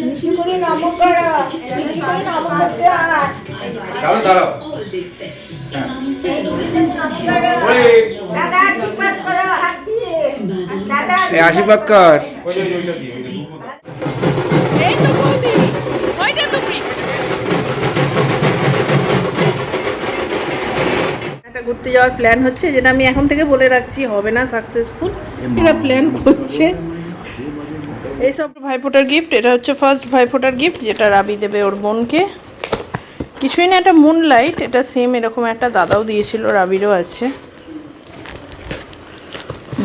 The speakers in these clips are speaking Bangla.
নিচু করে নমক করো, নিচু করে নমক করতে হয়। দাঁড়াও দাঁড়াও। দাদা আশীর্বাদ করো হাত দিয়ে। দাদা এই আশীর্বাদ কর। এই তো বৌদি, ওই যে তুমি। একটা ঘুরতে যাওয়ার প্ল্যান হচ্ছে, যেটা আমি এখন থেকে বলে রাখছি হবে না সাকসেসফুল। এরা প্ল্যান করছে। এইসব ভাইফোঁটার গিফট, এটা হচ্ছে ফার্স্ট ভাইফোঁটার গিফট, যেটা রাবি দেবে ওর বোনকে। কিছুই না, একটা মুন লাইট, এটা সেম এরকম একটা দাদাও দিয়েছিল, রাবিরও আছে,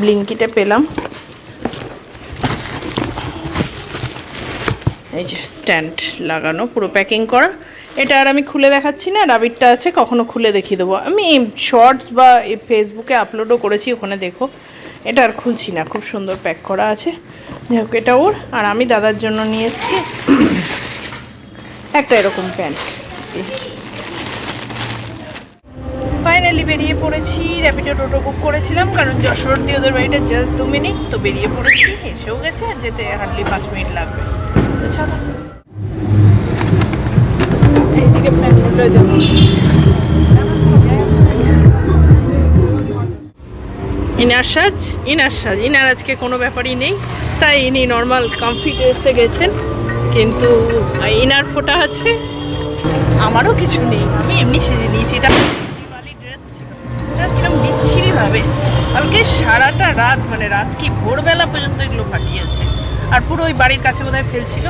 ব্লিঙ্কিটে পেলাম। এই যে স্ট্যান্ড লাগানো, পুরো প্যাকিং করা। এটা আর আমি খুলে দেখাচ্ছি না, রাবিরটা আছে, কখনো খুলে দেখিয়ে দেবো। আমি শর্টস বা ফেসবুকে আপলোডও করেছি, ওখানে দেখো। এটা আর খুলছি না, খুব সুন্দর প্যাক করা আছে। যাই হোক, এটা ওর। আর আমি দাদার জন্য নিয়েছি একটা এরকম প্যান্ট। ফাইনালি বেরিয়ে পড়েছি। র্যাপিডো টোটো বুক করেছিলাম, কারণ যশোর দিয়ে ওদের বাড়িটা জাস্ট 2 মিনিট, তো বেরিয়ে পড়েছি। এসেও গেছে, আর যেতে হার্ডলি 5 মিনিট লাগবে। তো চলো, এইদিকে প্ল্যানগুলো যাবো। ইনার আজকে কোনো ব্যাপারই নেই, তাই ইনি নর্মাল কমফি ড্রেসে গেছেন, কিন্তু ইনার ফোটা আছে। আমারও কিছু নেই, আমি এমনি সেজে নিয়েছি। এটা দিওয়ালি ড্রেস ছিল, এটা কিরকম বিচ্ছিরিভাবে কালকে সারাটা রাত, মানে রাত কি ভোরবেলা পর্যন্ত এগুলো ফাটিয়েছে। আর পুরো ওই বাড়ির কাছে বোধহয় ফেলছিল,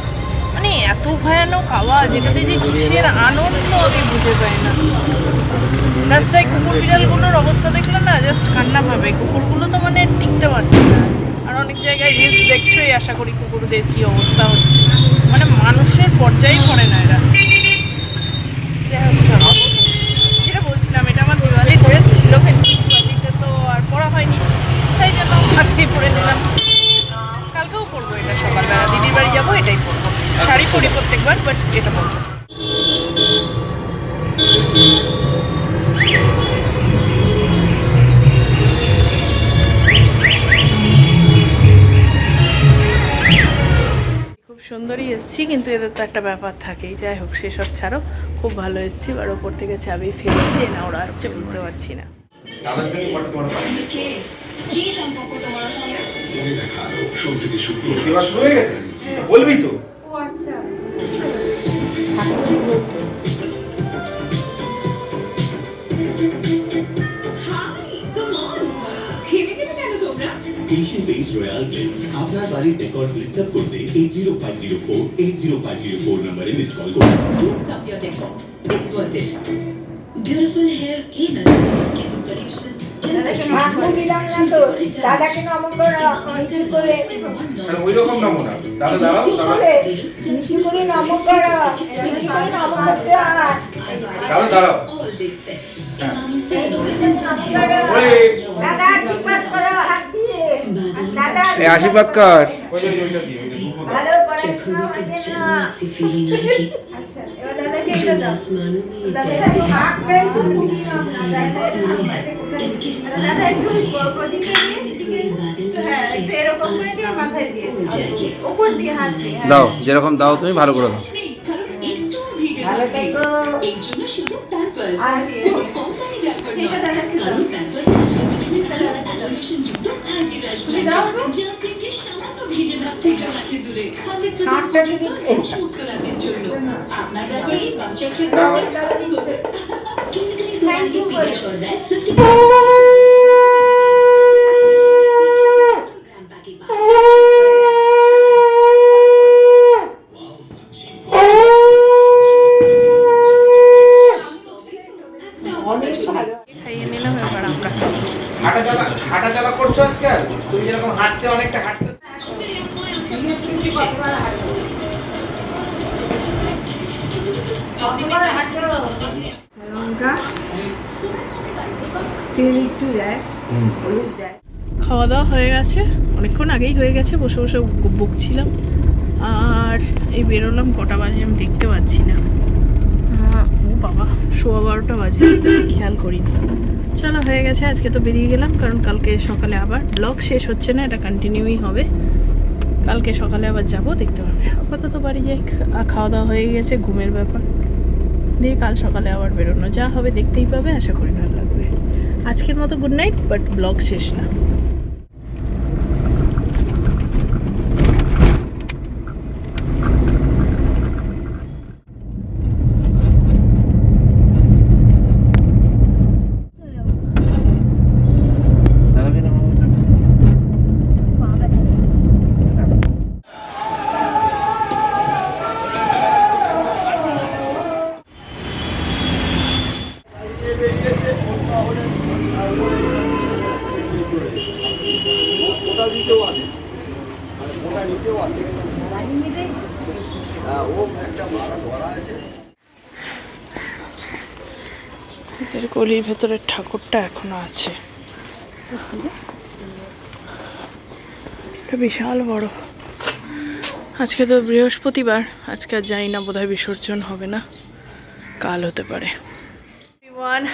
মানে এত ভয়ানক আওয়াজ, এটাতে যে কিসের আনন্দ আমি বুঝে পাই না। রাস্তায় কুকুর বিড়ালগুলোর অবস্থা দেখলে না জাস্ট কান্না পাবে। কুকুরগুলো তো মানে টিকতে পারছে না। আর অনেক জায়গায় রিলস দেখছোই, আশা করি কুকুরদের কী অবস্থা হচ্ছে, মানে মানুষের পর্যায়ে পড়ে না এরা। যেটা বলছিলাম, এটা আমার দিওয়ালি ড্রেস ছিল, কিন্তু দিওয়ালিতে তো আর পরা হয়নি, তাই জন্য আজকেই পরে নিলাম। কালকেও পরবো এটা, সকালবেলা দিদির বাড়ি যাবো, এটাই পরবো। শাড়ি পরি প্রত্যেকবার, বাট এটা পরবো। সুন্দরই এসছি, কিন্তু এদের তো একটা ব্যাপার থাকেই। যাই হোক, সেসব ছাড়ো, খুব ভালো এসছি। আর ওপর থেকে চাবি ফেলেছি না, ওরা আসছে বুঝতে পারছি না। বলবি তো এশিয়ান পেইন্টস রয়্যাল গ্লিটজ আপনার বাড়ির ডেকোর গ্লিটজ আপ করতে 80504 নম্বরে মিস কল করুন। Glitz up your decor, it's worth it. Beautiful hair কেন কিন্তু পলিউশন দাদাকে নমক করো, নিচু করে ওই রকম নামো না। দাদা দাঁড়াও, নিচু করে নমক করো, নিচু করে নমক করতে হয়। দাদা দাঁড়াও। দাদা আশীর্বাদ করো হাত দিয়ে। দাদা এই আশীর্বাদ কর। ভালো পড়াশোনা হয় যেন। আচ্ছা, এবার দাদাকে এটা দাও। দাদা একটু হাত গায়ে তুলে নিয়ে নাও। দাদা একটু ওদিকে দিয়ে, হ্যাঁ একটু এরকম করে দিয়ে মাথায় দিয়ে উপর দিয়ে হাত দিয়ে। দাও, যেরকম দাও তুমি ভালো করে দাও। ভালো থেকো। এই জন্য শুধু প্যাম্পার্স আর কম দামি ডায়াপার সেটা নয়, দাদাকে দাও। কারণ প্যাম্পার্স ন্যাচারাল ভিটামিন আর অ্যালোভেশন যুক্ত অ্যান্টি র্যাশ ব্ল্যাঙ্কেট জাস্ট থেকে সামান্য ভিজে ভাব থেকে রাখে দূরে। 100% মুক্তরাতের জন্য আপনার ডায়াপারে বাচ্চাদের থ্যাংক ইউ বলো। 50 অনেক ভালো। খাইয়ে নিলাম, এবার আমরা হাঁটা চলা করছো আজকাল? তুমি যেরকম হাঁটতে, অনেকটা হাঁটতে। লঙ্কা তেল একটু দেয়, হলুদ দেয়। খাওয়া দাওয়া হয়ে গেছে, অনেকক্ষণ আগেই হয়ে গেছে, বসে বসে বকছিলাম। আর এই বেরোলাম, কটা বাজে আমি দেখতে পাচ্ছি না। ও বাবা, 12:15 বাজে, খেয়াল করিনি। চলো, হয়ে গেছে, আজকে তো বেরিয়ে গেলাম, কারণ কালকে সকালে আবার ব্লগ শেষ হচ্ছে না, এটা কন্টিনিউই হবে। কালকে সকালে আবার যাব, দেখতে পাবে। আপাতত বাড়ি যাই, খাওয়া দাওয়া হয়ে গেছে, ঘুমের ব্যাপার দিয়ে কাল সকালে আবার বেরোনো, যা হবে দেখতেই পাবে, আশা করি ভালো লাগবে। আজকের মতো গুড নাইট, বাট ব্লগ শেষ না। এদের গলির ভেতরের ঠাকুরটা এখনো আছে, এটা বিশাল বড়। আজকে তো বৃহস্পতিবার, আজকে আর জানি না, বোধহয় বিসর্জন হবে না, কাল হতে পারে।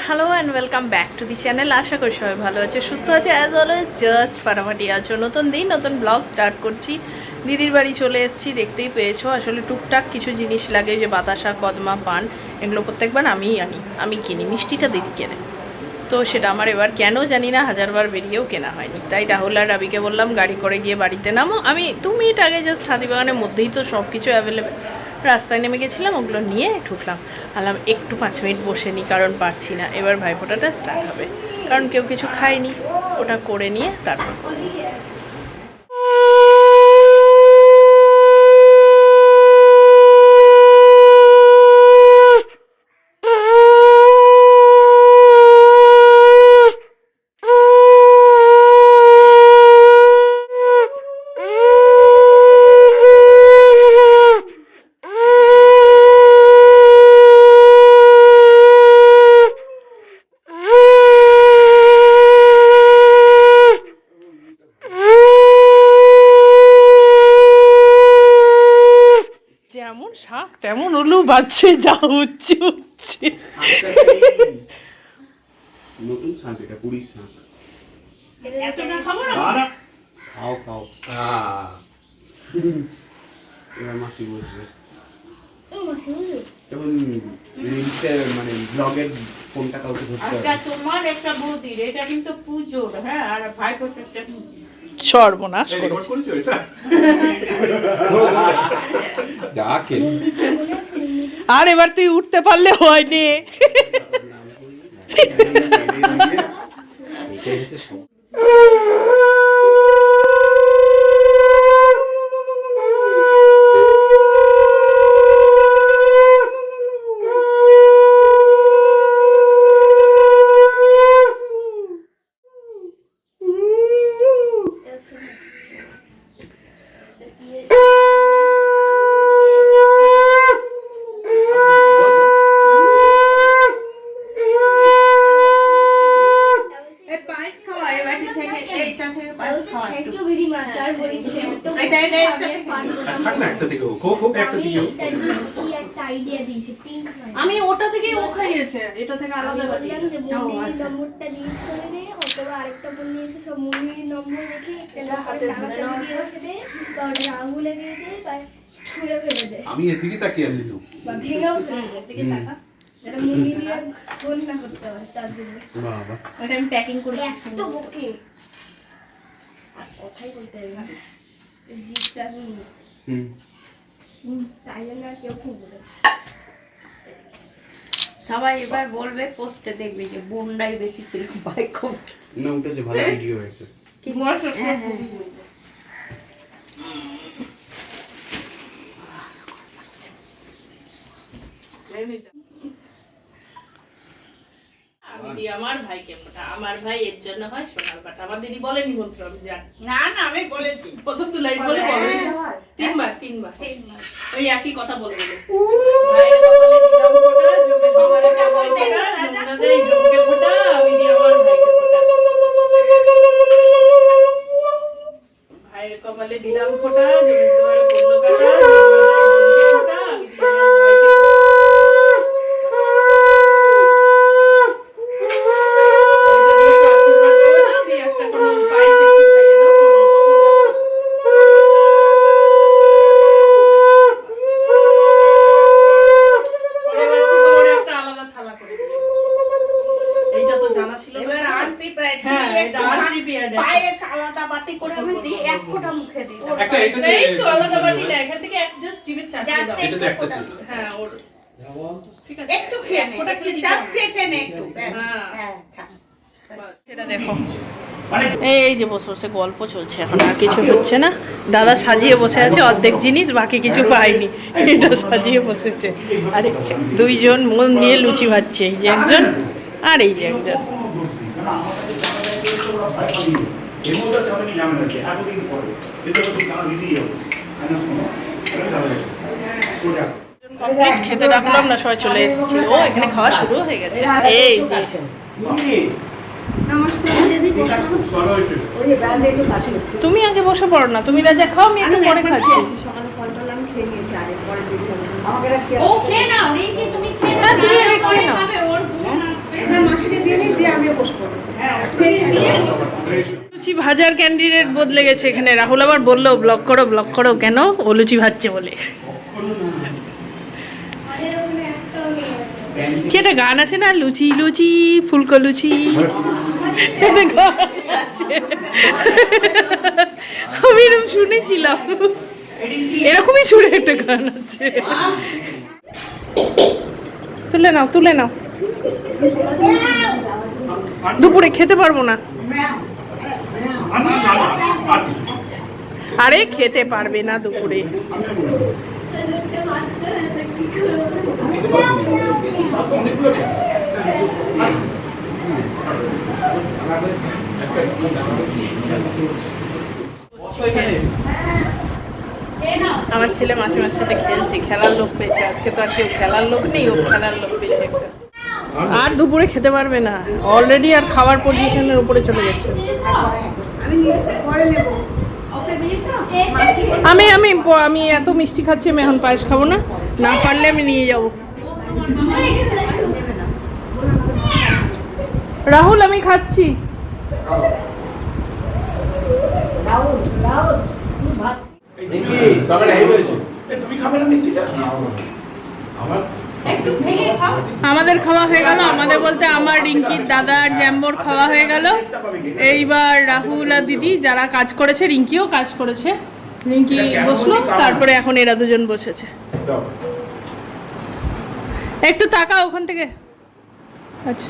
Hello and welcome back to the channel. আশা করি সবাই ভালো আছে, সুস্থ আছে। অ্যাজ অলওয়েজ জাস্ট ফাটাফাটি আছো। নতুন দিন, নতুন ব্লগ স্টার্ট করছি। দিদির বাড়ি চলে এসেছি, দেখতেই পেয়েছো। আসলে টুকটাক কিছু জিনিস লাগে, যে বাতাসা, কদমা, পান, এগুলো প্রত্যেকবার আমিই আনি, আমি কিনি। মিষ্টিটা দিদি কেনে, তো সেটা আমার এবার কেন জানি না হাজারবার বেরিয়েও কেনা হয়নি। তাই রাহুল আর রাবিকে বললাম গাড়ি করে গিয়ে বাড়িতে নামো। আমি 2 মিনিট আগে জাস্ট হাতিবাগানের মধ্যেই তো সব কিছু অ্যাভেলেবেল, রাস্তায় নেমে গেছিলাম, ওগুলো নিয়ে ঢুকলাম। আলাম একটু 5 মিনিট বসে নিই, কারণ পারছি না। এবার ভাইফোঁটাটা স্টার্ট হবে, কারণ কেউ কিছু খায়নি, ওটা করে নিয়ে তারপর শাক তেমন উলু বাজছে, যা উঠছে উঠছে। নতুন শাক, এটা পুরী শাক। খাও খাও। এবার মাসি বলছে, এখন রিলসের মানে ব্লগের ফোনটা কাউকে ধরতে হবে। তোমার একটা বৌদির, এটা কিন্তু পুজোর, হ্যাঁ, আর ভাইফোঁটাটা সর্বনাশ করেছে। যা কেন আর এবার তুই উঠতে পারলে হয়নি। এটাই হচ্ছে সময়। আমি ওটা থেকে ও খাইয়েছে, এটা থেকে আলাদা বাটি। নম্বরটা ডিলিট করে দে, অথবা আরেকটা বোন নিয়ে এসে সব মন্দিরের নম্বর রেখে হাতে দিয়ে রেখে দে, বা ওটা আঙুলে দিয়ে দে, বা ছুঁড়ে ফেলে দে, আমি এদিকে তাকিয়ে আছি তো, বা ভেঙেও ফেলে দে। দিকে তাকা, এটা মন্দির দিয়ে ফোন না করতে হবে, তার জন্য বাবা এটা আমি প্যাকিং করে এত বকে আর কথাই বলতে হবে না, জিপটা তাই জন্য আর কেউ খুঁজবে না। সবাই এবার বলবে, পোস্টে দেখবে যে বোনরাই বেশি ফিল্ম পায়। খুব না, উঠেছে, ভালো ভিডিও হয়েছে। আমি দিই আমার ভাইকে ফোঁটা, আমার ভাই এর জন্য হয় সোনার বাটা। আমার দিদি বলে নিমন্ত্রণ, আমি জানি। না না, আমি বলেছি প্রথম তো লাইন বলে বলে 3বার ওই একই কথা বলে বলে ভাইয়ের কপালে দিলাম ফোঁটা, জমে সবারে কাপড় দেখা, যমুনা দেই জমকে ফোঁটা, আমি দিই আমার ভাইকে ফোঁটা। ভাইয়ের কপালে দিলাম ফোঁটা, জমে দুয়ারে পড়লো কাটা, জমকে ফোঁটা, আমি দিই আমার ভাইকে ফোঁটা। না, এটাতে এই তো আলাদা বাটি না, এখান থেকে জাস্ট জিভে চাটিয়ে দাও। এটাতে একটা ছিল। হ্যাঁ ওর ঠিক আছে, একটু খেয়ে নে, ওটা একটু খেয়ে জাস্ট চেখে নে একটু, ব্যাস। হ্যাঁ। হ্যাঁ, ছাড়। সেটা দেখো, এই যে বসে বসে গল্প চলছে, এখন আর কিছু হচ্ছে না। দাদা সাজিয়ে বসে আছে অর্ধেক জিনিস, বাকি কিছু পাইনি, এটা সাজিয়ে বসেছে। আরে দুইজন মন দিয়ে লুচি ভাজছে, এই যে একজন আর এই যে একজন। কমপ্লিট খেতে ডাকলাম না, সবাই চলে এসেছিল। ও এখানে খাওয়া শুরু হয়ে গেছে। এই যে তুমি আগে বসে পড়ো না, তুমি রাজা খাও, আমি একটু পরে খাচ্ছি। ও খেয়ে নাও, রিঙ্কি তুমি খেয়ে হ্যাঁ, নাও, তুমি আগে খেয়ে নাও। খাবে, ওর বোন আসবে। লুচি ভাজার ক্যান্ডিডেট বদলে গেছে এখানে। রাহুল আবার বললো ব্লগ করো, কেন? ও লুচি ভাজছে বলে। আরে ওখানে একটাও নেই আছে। কি একটা গান আছে না, লুচি লুচি ফুলকো লুচি, একটা গান আছে। আমি এরকম শুনেছিলাম, এরকমই সুরে একটা গান আছে। তুলে নাও, দুপুরে খেতে পারবো না। আরে খেতে পারবে না দুপুরে। একটা বাচ্চা আছে, কি করবো? আমার ছেলে মাসিমার সাথে খেলছে, খেলার লোক পেয়েছে। আজকে তো আর কেউ খেলার লোক নেই, ও খেলার লোক পেয়েছে একটা। আর দুপুরে খেতে পারবে না, অলরেডি আর খাওয়ার পজিশনের উপরে চলে গেছে। আমি এত মিষ্টি খাচ্ছি, আমি এখন পায়েস খাবো না, না পারলে আমি নিয়ে যাব। রাহুল আমি খাচ্ছি। আমাদের খাওয়া হয়ে গেল, আমাদের বলতে আমার, রিঙ্কির দাদা আর জ্যাম্বোর খাওয়া হয়ে গেল। এইবার রাহুল আর দিদি যারা কাজ করেছে, রিঙ্কিও কাজ করেছে, রিঙ্কি বসলো, তারপরে এখন এরা দুজন বসেছে। একটু তাকাও ওখান থেকে। আচ্ছা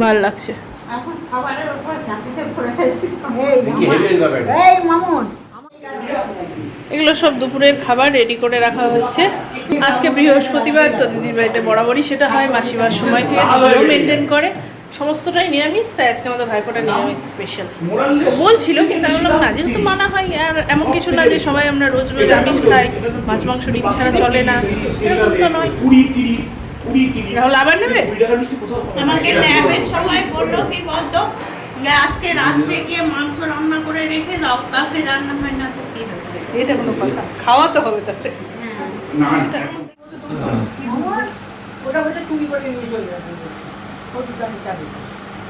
ভালো লাগছে। এখন খাবারের উপর ঝাঁপিতে পড়ে গেছি। এগুলো সব দুপুরের খাবার রেডি করে রাখা হচ্ছে। আজকে বৃহস্পতিবার তো দিদির বাড়িতে বরাবরই সেটা হয়, মাসিমার সময় থেকে দিদিও মেনটেন করে। সমস্তটাই নিরামিষ, তাই আজকে আমাদের ভাইফোঁটা নিরামিষ স্পেশাল বলছিল, কিন্তু আমি বললাম না, যেহেতু মানা হয়, আর এমন কিছু না যে সবাই আমরা রোজ রোজ আমিষ খাই, মাছ মাংস ডিম ছাড়া চলে না, এরকম তো নয়। রাহুল আবার নেবে? আমাকে ল্যাবের সময় বললো কি বলতো, যে আজকে রাত্রে গিয়ে মাংস রান্না করে রেখে দাও, কালকে রান্না হয় না তো কি হচ্ছে। এটা কোনো কথা, খাওয়াতে হবে তাতে।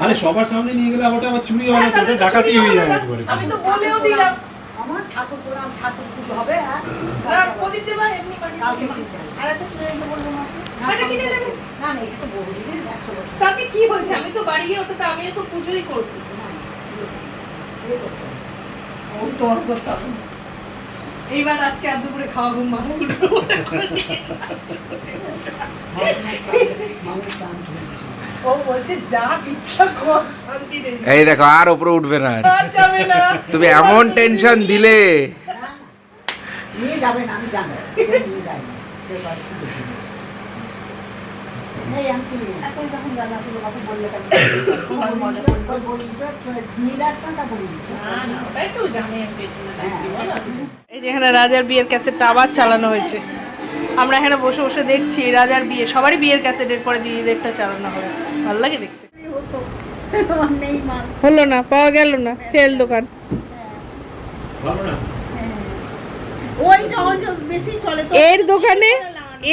আরে সবার সামনে নিয়ে গেলে ওটা আবার চুরি হবে, ওটা ডাকাতি হয়ে যায় একবারে। আমি তো বলেও দিলাম। আমার ঠাকুর প্রণাম, ঠাকুর পুজো হবে। না প্রদীপ দেবা এমনি বাড়ি। আর একটা ট্রেন বলবো না, এটা কিনে দেবে? না না, এটা তো বহুদিনের 100 বছর। তাতে কি হয়েছে? আমি তো বাড়ি গিয়ে ওটাতে আমিও তো পুজোই করবো। ও তোর কথা। এইবার আজকে আর দুপুরে খাওয়া ঘুম ভালো। ও বলছে যা ইচ্ছা কর, শান্তি নেই। এই দেখো, আর উপরে উঠবে না। আর যাবে না। তুমি এমন টেনশন দিলে। নিয়ে যাবেন, আমি জানি নিয়ে যাই। এই আমি এখন যখন জানা তুলো কথা বললে কেন মজা করে বলি, নিয়ে আসবেন তা বলি। না না, ওটাই তো জানি আমি পেছনে লাগছি বলো। এই যে এখানে রাজার বিয়ের ক্যাসেটটা আবার চালানো হয়েছে। আমরা এখানে বসে বসে দেখছি রাজার বিয়ে, সবারই বিয়ের ক্যাসেটের পরে দিদিদেরটা চালানো হবে, ভালো লাগে দেখতে। হলো না, পাওয়া গেল না, ফেল দোকান। ওইটা বেশি চলে তো। এর দোকানে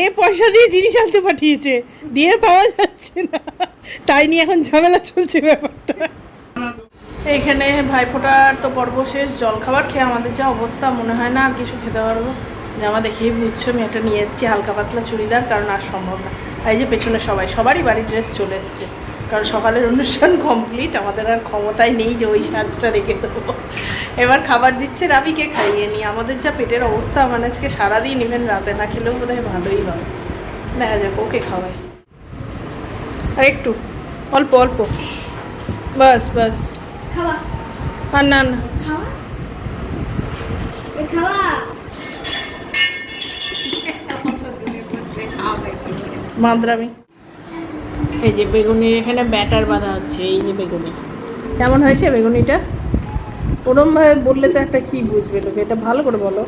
এ পয়সা দিয়ে জিনিস আনতে পাঠিয়েছে, দিয়ে পাওয়া যাচ্ছে না, তাই নিয়ে এখন ঝামেলা চলছে ব্যাপারটা। এইখানে ভাইফোঁটার তো পর্ব শেষ, জল খাবার খেয়ে আমাদের যা অবস্থা, মনে হয় না আর কিছু খেতে পারবো। জামা দেখেই বুঝছো আমি একটা নিয়ে এসেছি হালকা পাতলা চুড়িদার, কারণ আর সম্ভব না। এই যে পেছনে সবারই বাড়ির ড্রেস চলে এসছে, কারণ সকালের অনুষ্ঠান কমপ্লিট, আমাদের আর ক্ষমতায় নেই যে ওই সাজটা রেখে দেবো। এবার খাবার দিচ্ছে রাবিকে খাইয়ে নিই। আমাদের যা পেটের অবস্থা, মানে আজকে সারাদিন ইভেন রাতে না খেলেও বোধ হয় ভালোই হয়। দেখা যাক, ওকে খাওয়াই। আর একটু অল্প অল্প, বাস বাস। খাওয়া আর না না, খাওয়া খাওয়া মাদ্রামি। এই যে বেগুনির এখানে ব্যাটার বাঁধা হচ্ছে, এই যে বেগুনি কেমন হয়েছে বেগুনিটা? ওরমভাবে বললে তো একটা কি বুঝবে লোকে, এটা ভালো করে বলো।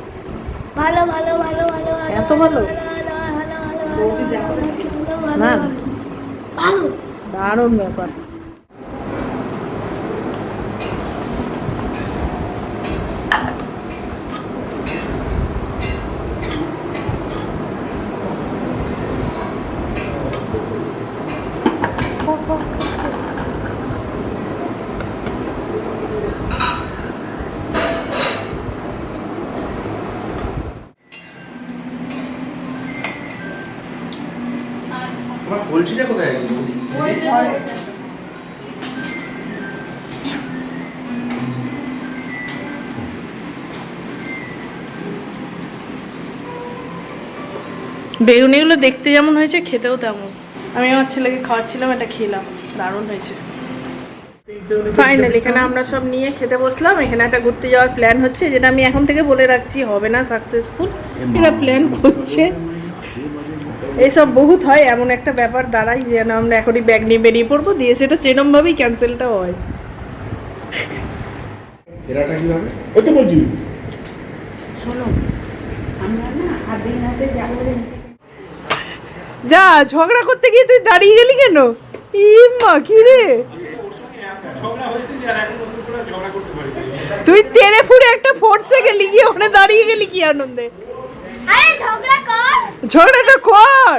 ভালো ভালো ভালো ভালো এত ভালো? না ভালো দারুণ ব্যাপার। আমার কলসিটা কোথায় গেল? বেগুনিগুলো দেখতে যেমন হয়েছে খেতেও তেমন। আমি আমার ছেলেকে খাওয়াচ্ছিলাম, এটা খেলাম, দারুণ হয়েছে। ফাইনালি এখানে আমরা সব নিয়ে খেতে বসলাম। এখানে একটা ঘুরতে যাওয়ার প্ল্যান হচ্ছে, যেটা আমি এখন থেকে বলে রাখছি হবে না সাকসেসফুল। এরা প্ল্যান করছে, এইসব বহুত হয়, এমন একটা ব্যাপার দাঁড়াই যেন আমরা এখনই ব্যাগ নিয়ে বেরিয়ে পড়বো, দিয়ে সেটা সেরমভাবেই ক্যান্সেলটাও হয়। এরাটা কিভাবে? ওই তো বলছি শোনো, আমরা না হাত দিন হাতে যাবো। যা ঝগড়া করতে গিয়ে তুই দাঁড়িয়ে গেলি কেন? ইমা কি রে, তুই তেরে ফুড়ে একটা ফোর্সে গেলি গিয়ে ওখানে দাঁড়িয়ে গেলি কি আনন্দে? আরে ঝগড়া কর, ঝগড়াটা কর।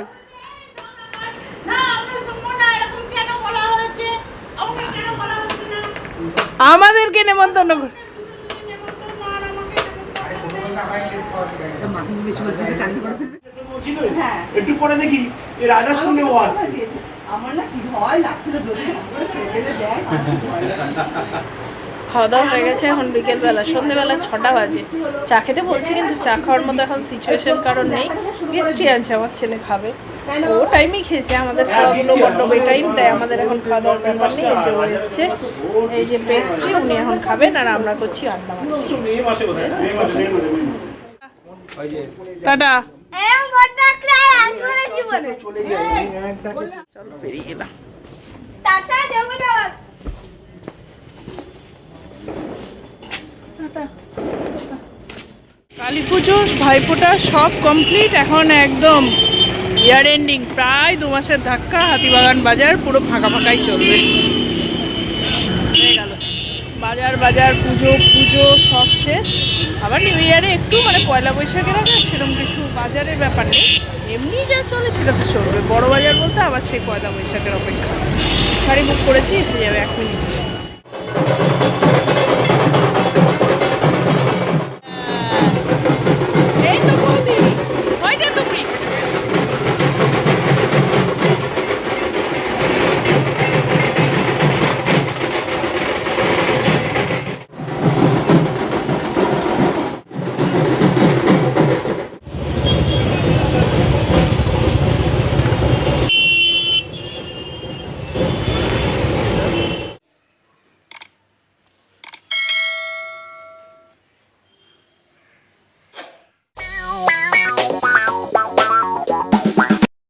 না আমরা শুনবো না, এরকম কেন বলা হয়েছে, আমাকে কেন বলা হচ্ছে না, আমাদেরকে নেমন্তন্ন কর। একটু পরে দেখি এই রাজার সঙ্গে ও আসছে। খাওয়া দাওয়া হয়ে গেছে, এখন বিকেলবেলা, সন্ধ্যেবেলা 6টা বাজে। চা খেতে বলছি কিন্তু চা খাওয়ার মতো এখন সিচুয়েশন কারণ নেই। মিষ্টি আনছে, আমার ছেলে খাবে, ও টাইমেই খেয়েছে। আমাদের খাওয়াগুলো বড্ড বেটাইম, তাই আমাদের এখন খাওয়া দাওয়ার ব্যাপার নেই। এই যে ও এসছে, এই যে পেস্ট্রি, উনি এখন খাবেন আর আমরা করছি আড্ডা মারছি। টাটা, এরকম বড়টা ক্রাই আসবে না জীবনে। চলো বেরিয়ে গেলাম। টাটা দেবো যাওয়া। কালী পুজো, ভাইফোঁটা সব কমপ্লিট, এখন একদম ইয়ার এন্ডিং, প্রায় 2 মাসের ধাক্কা। হাতিবাগান বাজার পুরো ফাঁকা ফাঁকাই চলবে। হয়ে গেল বাজার বাজার, পুজো পুজো সব শেষ। আবার নিউ ইয়ারে একটু মানে পয়লা বৈশাখের আগে সেরকম কিছু বাজারের ব্যাপার নেই, এমনি যা চলে সেটা তো চলবে। বড় বাজার বলতে আবার সেই পয়লা বৈশাখের অপেক্ষা। গাড়ি বুক করেছি, এসে যাবে 1 মিনিট।